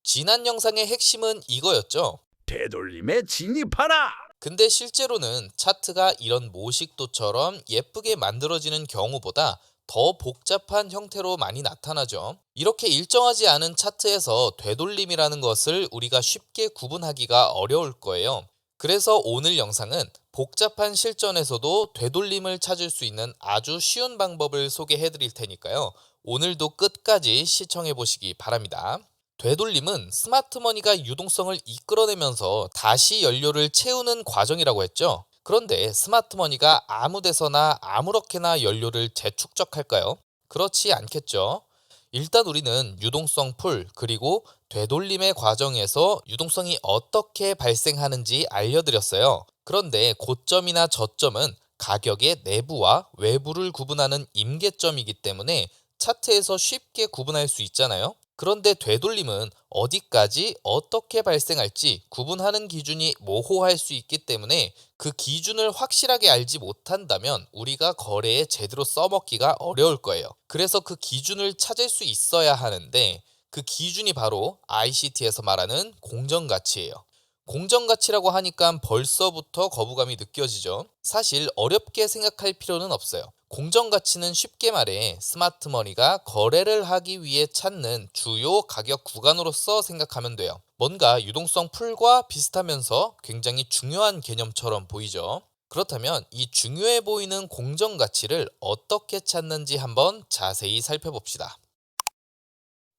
지난 영상의 핵심은 이거였죠. 되돌림에 진입하라! 근데 실제로는 차트가 이런 모식도처럼 예쁘게 만들어지는 경우보다 더 복잡한 형태로 많이 나타나죠. 이렇게 일정하지 않은 차트에서 되돌림이라는 것을 우리가 쉽게 구분하기가 어려울 거예요. 그래서 오늘 영상은 복잡한 실전에서도 되돌림을 찾을 수 있는 아주 쉬운 방법을 소개해 드릴 테니까요. 오늘도 끝까지 시청해 보시기 바랍니다. 되돌림은 스마트머니가 유동성을 이끌어내면서 다시 연료를 채우는 과정이라고 했죠. 그런데 스마트머니가 아무 데서나 아무렇게나 연료를 재축적할까요? 그렇지 않겠죠. 일단 우리는 유동성 풀 그리고 되돌림의 과정에서 유동성이 어떻게 발생하는지 알려드렸어요. 그런데 고점이나 저점은 가격의 내부와 외부를 구분하는 임계점이기 때문에 차트에서 쉽게 구분할 수 있잖아요. 그런데 되돌림은 어디까지 어떻게 발생할지 구분하는 기준이 모호할 수 있기 때문에 그 기준을 확실하게 알지 못한다면 우리가 거래에 제대로 써먹기가 어려울 거예요. 그래서 그 기준을 찾을 수 있어야 하는데 그 기준이 바로 ICT에서 말하는 공정가치예요. 공정가치라고 하니까 벌써부터 거부감이 느껴지죠. 사실 어렵게 생각할 필요는 없어요. 공정가치는 쉽게 말해 스마트머니가 거래를 하기 위해 찾는 주요 가격 구간으로서 생각하면 돼요. 뭔가 유동성 풀과 비슷하면서 굉장히 중요한 개념처럼 보이죠. 그렇다면 이 중요해 보이는 공정가치를 어떻게 찾는지 한번 자세히 살펴봅시다.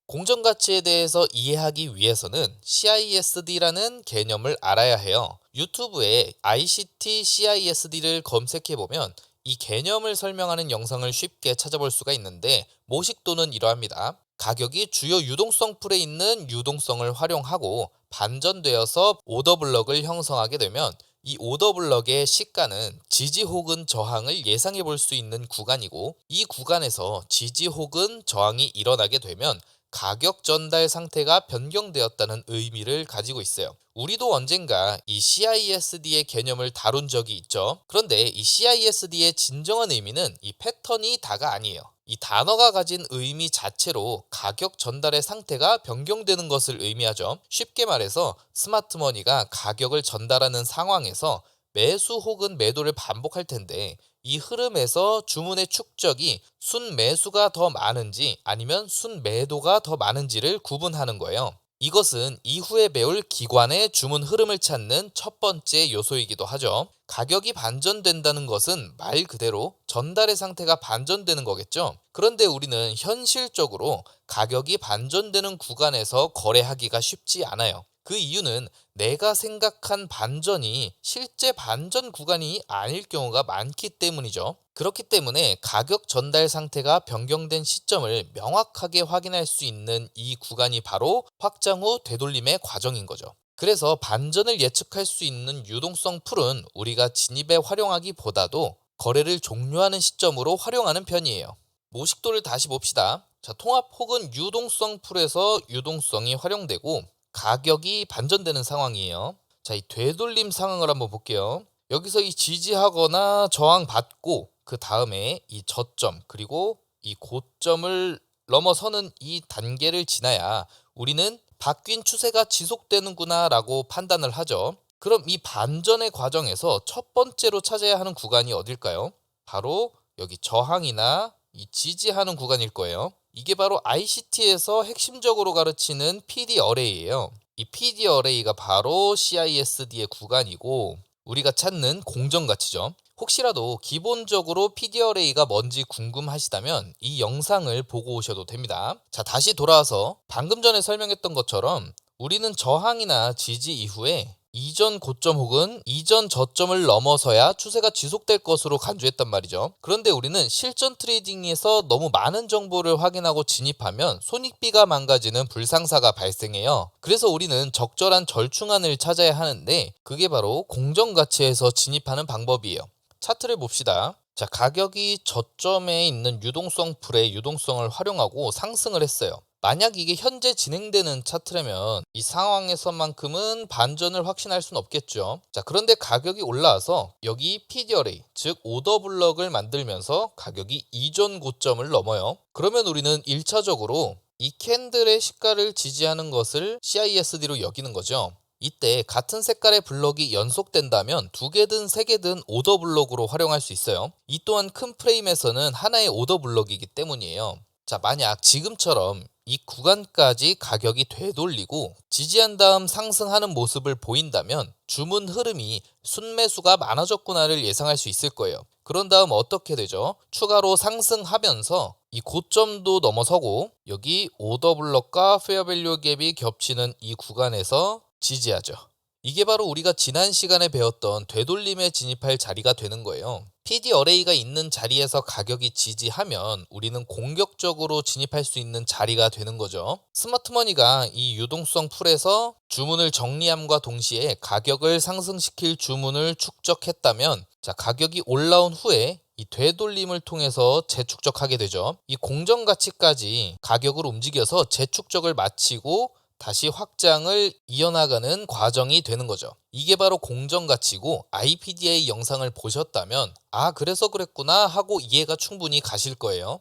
공정가치에 대해서 이해하기 위해서는 CISD라는 개념을 알아야 해요. 유튜브에 ICT CISD를 검색해보면 이 개념을 설명하는 영상을 쉽게 찾아볼 수가 있는데 모식도는 이러합니다. 가격이 주요 유동성 풀에 있는 유동성을 활용하고 반전되어서 오더블럭을 형성하게 되면 이 오더블럭의 시가는 지지 혹은 저항을 예상해 볼 수 있는 구간이고 이 구간에서 지지 혹은 저항이 일어나게 되면 가격 전달 상태가 변경되었다는 의미를 가지고 있어요. 우리도 언젠가 이 CISD의 개념을 다룬 적이 있죠. 그런데 이 CISD의 진정한 의미는 이 패턴이 다가 아니에요. 이 단어가 가진 의미 자체로 가격 전달의 상태가 변경되는 것을 의미하죠. 쉽게 말해서 스마트머니가 가격을 전달하는 상황에서 매수 혹은 매도를 반복할 텐데 이 흐름에서 주문의 축적이 순매수가 더 많은지 아니면 순매도가 더 많은지를 구분하는 거예요. 이것은 이후에 배울 기관의 주문 흐름을 찾는 첫 번째 요소이기도 하죠. 가격이 반전된다는 것은 말 그대로 전달의 상태가 반전되는 거겠죠. 그런데 우리는 현실적으로 가격이 반전되는 구간에서 거래하기가 쉽지 않아요. 그 이유는 내가 생각한 반전이 실제 반전 구간이 아닐 경우가 많기 때문이죠. 그렇기 때문에 가격 전달 상태가 변경된 시점을 명확하게 확인할 수 있는 이 구간이 바로 확장 후 되돌림의 과정인 거죠. 그래서 반전을 예측할 수 있는 유동성 풀은 우리가 진입에 활용하기보다도 거래를 종료하는 시점으로 활용하는 편이에요. 모식도를 다시 봅시다. 자, 통합 혹은 유동성 풀에서 유동성이 활용되고 가격이 반전되는 상황이에요. 자, 이 되돌림 상황을 한번 볼게요. 여기서 이 지지하거나 저항받고 그 다음에 이 저점 그리고 이 고점을 넘어서는 이 단계를 지나야 우리는 바뀐 추세가 지속되는구나 라고 판단을 하죠. 그럼 이 반전의 과정에서 첫 번째로 찾아야 하는 구간이 어딜까요? 바로 여기 저항이나 이 지지하는 구간일 거예요. 이게 바로 ICT에서 핵심적으로 가르치는 PD 어레이예요. 이 PD 어레이가 바로 CISD의 구간이고 우리가 찾는 공정가치죠. 혹시라도 기본적으로 PD 어레이가 뭔지 궁금하시다면 이 영상을 보고 오셔도 됩니다. 자, 다시 돌아와서 방금 전에 설명했던 것처럼 우리는 저항이나 지지 이후에 이전 고점 혹은 이전 저점을 넘어서야 추세가 지속될 것으로 간주했단 말이죠. 그런데 우리는 실전 트레이딩에서 너무 많은 정보를 확인하고 진입하면 손익비가 망가지는 불상사가 발생해요. 그래서 우리는 적절한 절충안을 찾아야 하는데 그게 바로 공정가치에서 진입하는 방법이에요. 차트를 봅시다. 자, 가격이 저점에 있는 유동성 풀의 유동성을 활용하고 상승을 했어요. 만약 이게 현재 진행되는 차트라면 이 상황에서만큼은 반전을 확신할 수는 없겠죠. 자, 그런데 가격이 올라와서 여기 PD 어레이, 즉 오더블럭을 만들면서 가격이 이전 고점을 넘어요. 그러면 우리는 1차적으로 이 캔들의 시가를 지지하는 것을 CISD로 여기는 거죠. 이때 같은 색깔의 블럭이 연속된다면 2개든 3개든 오더 블럭으로 활용할 수 있어요. 이 또한 큰 프레임에서는 하나의 오더 블럭이기 때문이에요. 자, 만약 지금처럼 이 구간까지 가격이 되돌리고 지지한 다음 상승하는 모습을 보인다면 주문 흐름이 순매수가 많아졌구나를 예상할 수 있을 거예요. 그런 다음 어떻게 되죠? 추가로 상승하면서 이 고점도 넘어서고 여기 오더 블럭과 페어밸류 갭이 겹치는 이 구간에서 지지하죠. 이게 바로 우리가 지난 시간에 배웠던 되돌림에 진입할 자리가 되는 거예요. PD 어레이가 있는 자리에서 가격이 지지하면 우리는 공격적으로 진입할 수 있는 자리가 되는 거죠. 스마트머니가 이 유동성 풀에서 주문을 정리함과 동시에 가격을 상승시킬 주문을 축적했다면 자, 가격이 올라온 후에 이 되돌림을 통해서 재축적하게 되죠. 이 공정가치까지 가격을 움직여서 재축적을 마치고 다시 확장을 이어나가는 과정이 되는 거죠. 이게 바로 공정가치고 IPDA 영상을 보셨다면 아, 그래서 그랬구나 하고 이해가 충분히 가실 거예요.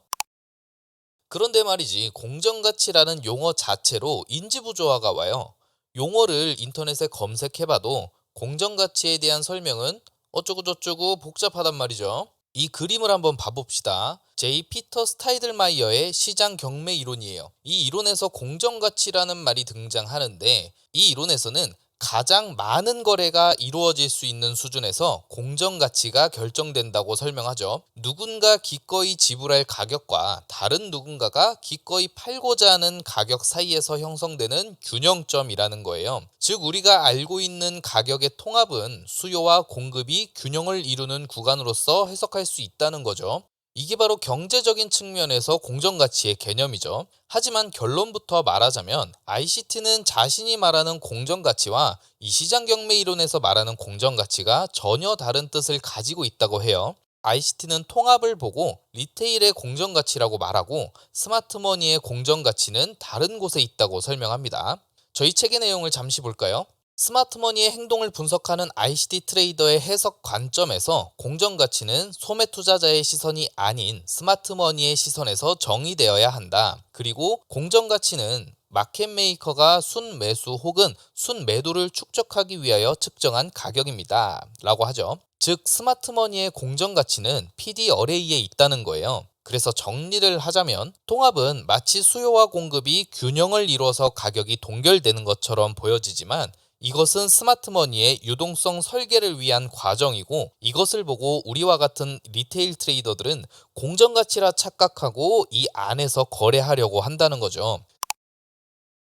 그런데 말이지, 공정가치라는 용어 자체로 인지부조화가 와요. 용어를 인터넷에 검색해봐도 공정가치에 대한 설명은 어쩌고저쩌고 복잡하단 말이죠. 이 그림을 한번 봐봅시다. J. 피터 스타이들마이어의 시장 경매 이론이에요. 이 이론에서 공정가치라는 말이 등장하는데 이 이론에서는 가장 많은 거래가 이루어질 수 있는 수준에서 공정가치가 결정된다고 설명하죠. 누군가 기꺼이 지불할 가격과 다른 누군가가 기꺼이 팔고자 하는 가격 사이에서 형성되는 균형점이라는 거예요. 즉 우리가 알고 있는 가격의 통합은 수요와 공급이 균형을 이루는 구간으로서 해석할 수 있다는 거죠. 이게 바로 경제적인 측면에서 공정가치의 개념이죠. 하지만 결론부터 말하자면 ICT는 자신이 말하는 공정가치와 이 시장 경매 이론에서 말하는 공정가치가 전혀 다른 뜻을 가지고 있다고 해요. ICT는 통합을 보고 리테일의 공정가치라고 말하고 스마트머니의 공정가치는 다른 곳에 있다고 설명합니다. 저희 책의 내용을 잠시 볼까요? 스마트머니의 행동을 분석하는 ICT 트레이더의 해석 관점에서 공정가치는 소매 투자자의 시선이 아닌 스마트머니의 시선에서 정의되어야 한다. 그리고 공정가치는 마켓메이커가 순매수 혹은 순매도를 축적하기 위하여 측정한 가격입니다. 라고 하죠. 즉 스마트머니의 공정가치는 PD 어레이에 있다는 거예요. 그래서 정리를 하자면 통합은 마치 수요와 공급이 균형을 이루어서 가격이 동결되는 것처럼 보여지지만 이것은 스마트머니의 유동성 설계를 위한 과정이고 이것을 보고 우리와 같은 리테일 트레이더들은 공정가치라 착각하고 이 안에서 거래하려고 한다는 거죠.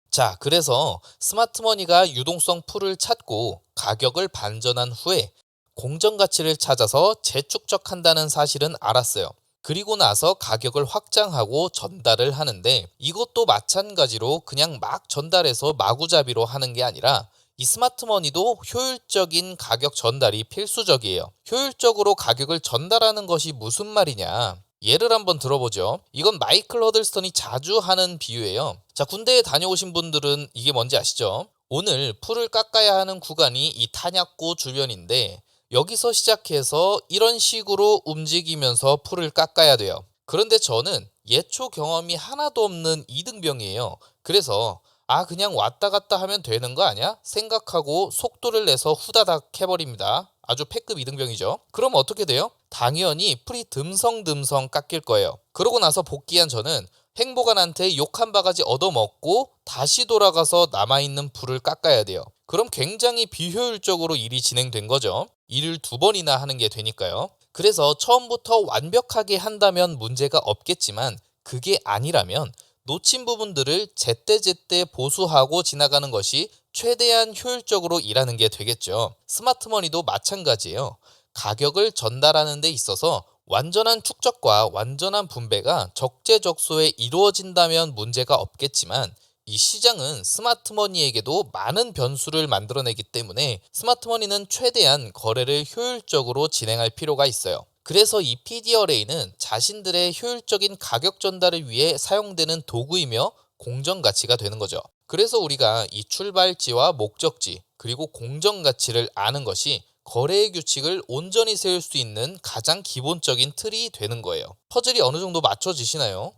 자, 그래서 스마트머니가 유동성 풀을 찾고 가격을 반전한 후에 공정가치를 찾아서 재축적한다는 사실은 알았어요. 그리고 나서 가격을 확장하고 전달을 하는데 이것도 마찬가지로 그냥 막 전달해서 마구잡이로 하는 게 아니라 이 스마트머니도 효율적인 가격 전달이 필수적이에요. 효율적으로 가격을 전달하는 것이 무슨 말이냐? 예를 한번 들어보죠. 이건 마이클 허들스턴이 자주 하는 비유예요. 자, 군대에 다녀오신 분들은 이게 뭔지 아시죠? 오늘 풀을 깎아야 하는 구간이 이 탄약고 주변인데 여기서 시작해서 이런 식으로 움직이면서 풀을 깎아야 돼요. 그런데 저는 예초 경험이 하나도 없는 이등병이에요. 그래서 그냥 왔다 갔다 하면 되는 거 아니야? 생각하고 속도를 내서 후다닥 해버립니다. 아주 패급 이등병이죠. 그럼 어떻게 돼요? 당연히 풀이 듬성듬성 깎일 거예요. 그러고 나서 복귀한 저는 행보관한테 욕 한 바가지 얻어먹고 다시 돌아가서 남아있는 풀을 깎아야 돼요. 그럼 굉장히 비효율적으로 일이 진행된 거죠. 일을 2번이나 하는 게 되니까요. 그래서 처음부터 완벽하게 한다면 문제가 없겠지만 그게 아니라면 놓친 부분들을 제때제때 보수하고 지나가는 것이 최대한 효율적으로 일하는 게 되겠죠. 스마트머니도 마찬가지예요. 가격을 전달하는 데 있어서 완전한 축적과 완전한 분배가 적재적소에 이루어진다면 문제가 없겠지만 이 시장은 스마트머니에게도 많은 변수를 만들어내기 때문에 스마트머니는 최대한 거래를 효율적으로 진행할 필요가 있어요. 그래서 이 PD 어레이는 자신들의 효율적인 가격 전달을 위해 사용되는 도구이며 공정가치가 되는 거죠. 그래서 우리가 이 출발지와 목적지 그리고 공정가치를 아는 것이 거래의 규칙을 온전히 세울 수 있는 가장 기본적인 틀이 되는 거예요. 퍼즐이 어느 정도 맞춰지시나요?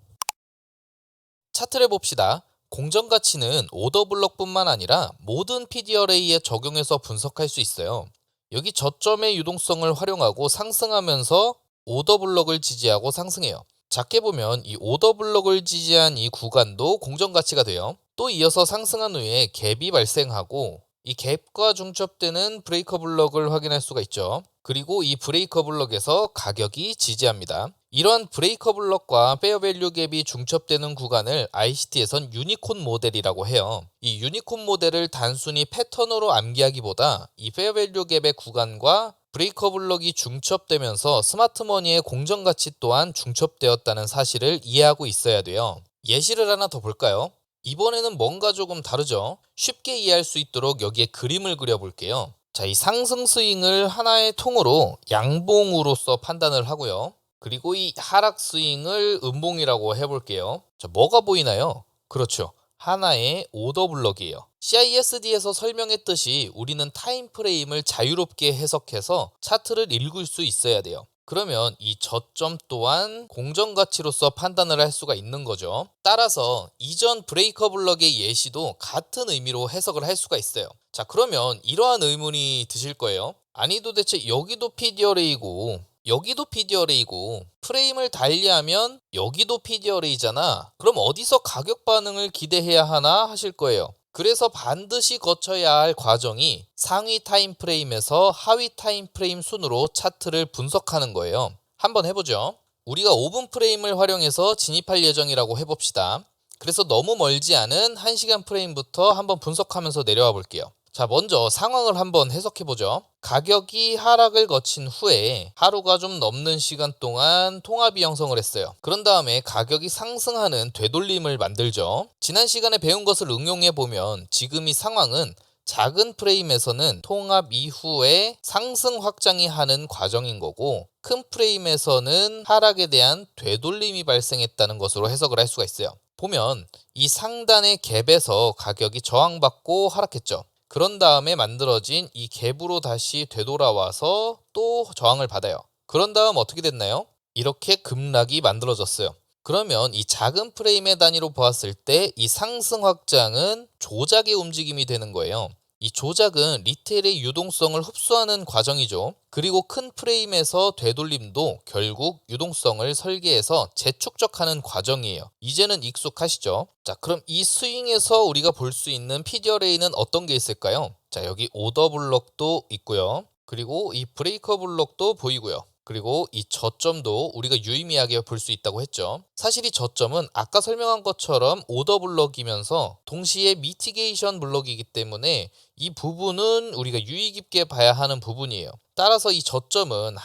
차트를 봅시다. 공정가치는 오더블럭뿐만 아니라 모든 PDRA에 적용해서 분석할 수 있어요. 여기 저점의 유동성을 활용하고 상승하면서 오더블럭을 지지하고 상승해요. 작게 보면 이 오더블럭을 지지한 이 구간도 공정가치가 돼요. 또 이어서 상승한 후에 갭이 발생하고 이 갭과 중첩되는 브레이커 블럭을 확인할 수가 있죠. 그리고 이 브레이커 블럭에서 가격이 지지합니다. 이러한 브레이커 블럭과 페어밸류 갭이 중첩되는 구간을 ICT에선 유니콘 모델이라고 해요. 이 유니콘 모델을 단순히 패턴으로 암기하기보다 이 페어밸류 갭의 구간과 브레이커 블럭이 중첩되면서 스마트머니의 공정가치 또한 중첩되었다는 사실을 이해하고 있어야 돼요. 예시를 하나 더 볼까요? 이번에는 뭔가 조금 다르죠? 쉽게 이해할 수 있도록 여기에 그림을 그려볼게요. 자, 이 상승 스윙을 하나의 통으로 양봉으로서 판단을 하고요. 그리고 이 하락 스윙을 음봉이라고 해볼게요. 자, 뭐가 보이나요? 그렇죠. 하나의 오더 블럭이에요. CISD에서 설명했듯이 우리는 타임프레임을 자유롭게 해석해서 차트를 읽을 수 있어야 돼요. 그러면 이 저점 또한 공정가치로서 판단을 할 수가 있는 거죠. 따라서 이전 브레이커 블럭의 예시도 같은 의미로 해석을 할 수가 있어요. 자, 그러면 이러한 의문이 드실 거예요. 아니 도대체 여기도 PDRA이고 여기도 PDRA이고 프레임을 달리하면 여기도 PDRA잖아. 그럼 어디서 가격 반응을 기대해야 하나 하실 거예요. 그래서 반드시 거쳐야 할 과정이 상위 타임프레임에서 하위 타임프레임 순으로 차트를 분석하는 거예요. 한번 해보죠. 우리가 5분 프레임을 활용해서 진입할 예정이라고 해봅시다. 그래서 너무 멀지 않은 1시간 프레임부터 한번 분석하면서 내려와 볼게요. 자, 먼저 상황을 한번 해석해보죠. 가격이 하락을 거친 후에 하루가 좀 넘는 시간 동안 통합이 형성을 했어요. 그런 다음에 가격이 상승하는 되돌림을 만들죠. 지난 시간에 배운 것을 응용해보면 지금 이 상황은 작은 프레임에서는 통합 이후에 상승 확장이 하는 과정인 거고 큰 프레임에서는 하락에 대한 되돌림이 발생했다는 것으로 해석을 할 수가 있어요. 보면 이 상단의 갭에서 가격이 저항받고 하락했죠. 그런 다음에 만들어진 이 갭으로 다시 되돌아와서 또 저항을 받아요. 그런 다음 어떻게 됐나요? 이렇게 급락이 만들어졌어요. 그러면 이 작은 프레임의 단위로 보았을 때 이 상승 확장은 조작의 움직임이 되는 거예요. 이 조작은 리테일의 유동성을 흡수하는 과정이죠. 그리고 큰 프레임에서 되돌림도 결국 유동성을 설계해서 재축적하는 과정이에요. 이제는 익숙하시죠? 자, 그럼 이 스윙에서 우리가 볼 수 있는 PDRA는 어떤 게 있을까요? 자, 여기 오더 블럭도 있고요. 그리고 이 브레이커 블럭도 보이고요. 그리고 이 저점도 우리가 유의미하게 볼 수 있다고 했죠. 사실 이 저점은 아까 설명한 것처럼 오더 블럭이면서 동시에 미티게이션 블럭이기 때문에 이 부분은 우리가 유의 깊게 봐야 하는 부분이에요. 따라서 이 저점은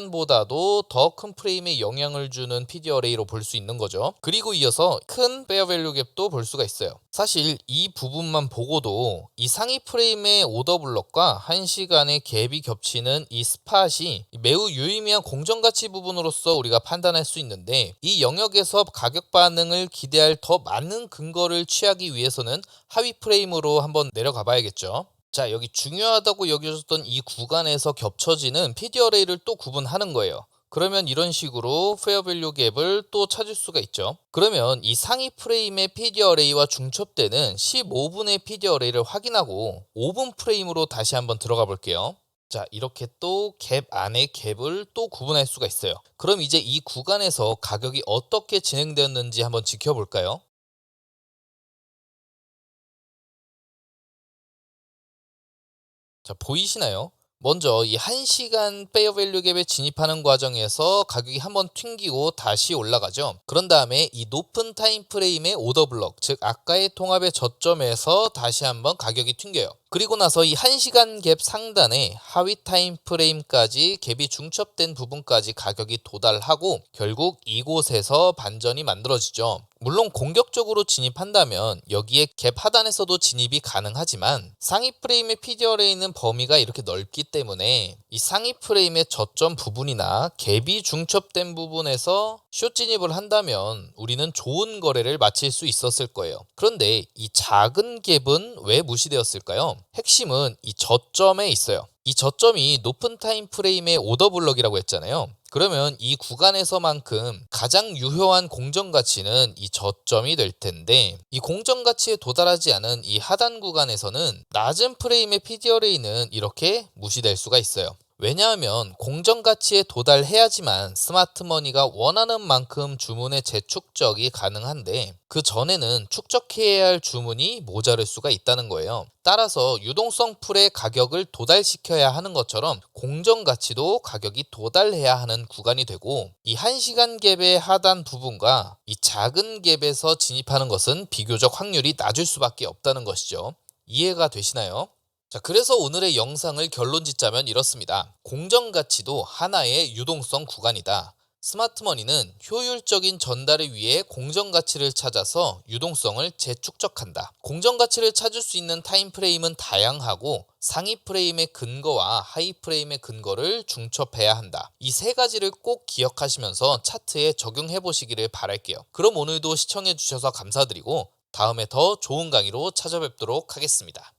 1시간보다도 더 큰 프레임에 영향을 주는 PDRA로 볼 수 있는 거죠. 그리고 이어서 큰 페어밸류 갭도 볼 수가 있어요. 사실 이 부분만 보고도 이 상위 프레임의 오더 블럭과 1시간의 갭이 겹치는 이 스팟이 매우 유의미한 공정가치 부분으로서 우리가 판단할 수 있는데 이 영역에서 가격 반응을 기대할 더 많은 근거를 취하기 위해서는 하위 프레임으로 한번 내려가 봐야겠죠. 자, 여기 중요하다고 여겨졌던 이 구간에서 겹쳐지는 PDRA를 또 구분하는 거예요. 그러면 이런 식으로 페어밸류 갭을 또 찾을 수가 있죠. 그러면 이 상위 프레임의 PDRA와 중첩되는 15분의 PDRA를 확인하고 5분 프레임으로 다시 한번 들어가 볼게요. 자, 이렇게 또 갭 안에 갭을 또 구분할 수가 있어요. 그럼 이제 이 구간에서 가격이 어떻게 진행되었는지 한번 지켜볼까요? 자, 보이시나요? 먼저 이 1시간 페어밸류 갭에 진입하는 과정에서 가격이 한번 튕기고 다시 올라가죠. 그런 다음에 이 높은 타임 프레임의 오더 블럭, 즉 아까의 통합의 저점에서 다시 한번 가격이 튕겨요. 그리고 나서 이 1시간 갭 상단에 하위 타임 프레임까지 갭이 중첩된 부분까지 가격이 도달하고 결국 이곳에서 반전이 만들어지죠. 물론 공격적으로 진입한다면 여기에 갭 하단에서도 진입이 가능하지만 상위 프레임의 PDRA는 범위가 이렇게 넓기 때문에 이 상위 프레임의 저점 부분이나 갭이 중첩된 부분에서 숏 진입을 한다면 우리는 좋은 거래를 마칠 수 있었을 거예요. 그런데 이 작은 갭은 왜 무시되었을까요? 핵심은 이 저점에 있어요. 이 저점이 높은 타임 프레임의 오더 블럭이라고 했잖아요. 그러면 이 구간에서만큼 가장 유효한 공정 가치는 이 저점이 될 텐데, 이 공정 가치에 도달하지 않은 이 하단 구간에서는 낮은 프레임의 PDRA는 이렇게 무시될 수가 있어요. 왜냐하면 공정 가치에 도달해야지만 스마트머니가 원하는 만큼 주문의 재축적이 가능한데, 그 전에는 축적해야 할 주문이 모자랄 수가 있다는 거예요. 따라서 유동성 풀의 가격을 도달시켜야 하는 것처럼 공정 가치도 가격이 도달해야 하는 구간이 되고, 이 1시간 갭의 하단 부분과 이 작은 갭에서 진입하는 것은 비교적 확률이 낮을 수밖에 없다는 것이죠. 이해가 되시나요? 자, 그래서 오늘의 영상을 결론 짓자면 이렇습니다. 공정 가치도 하나의 유동성 구간이다. 스마트머니는 효율적인 전달을 위해 공정 가치를 찾아서 유동성을 재축적한다. 공정 가치를 찾을 수 있는 타임 프레임은 다양하고 상위 프레임의 근거와 하위 프레임의 근거를 중첩해야 한다. 이 세 가지를 꼭 기억하시면서 차트에 적용해 보시기를 바랄게요. 그럼 오늘도 시청해 주셔서 감사드리고 다음에 더 좋은 강의로 찾아뵙도록 하겠습니다.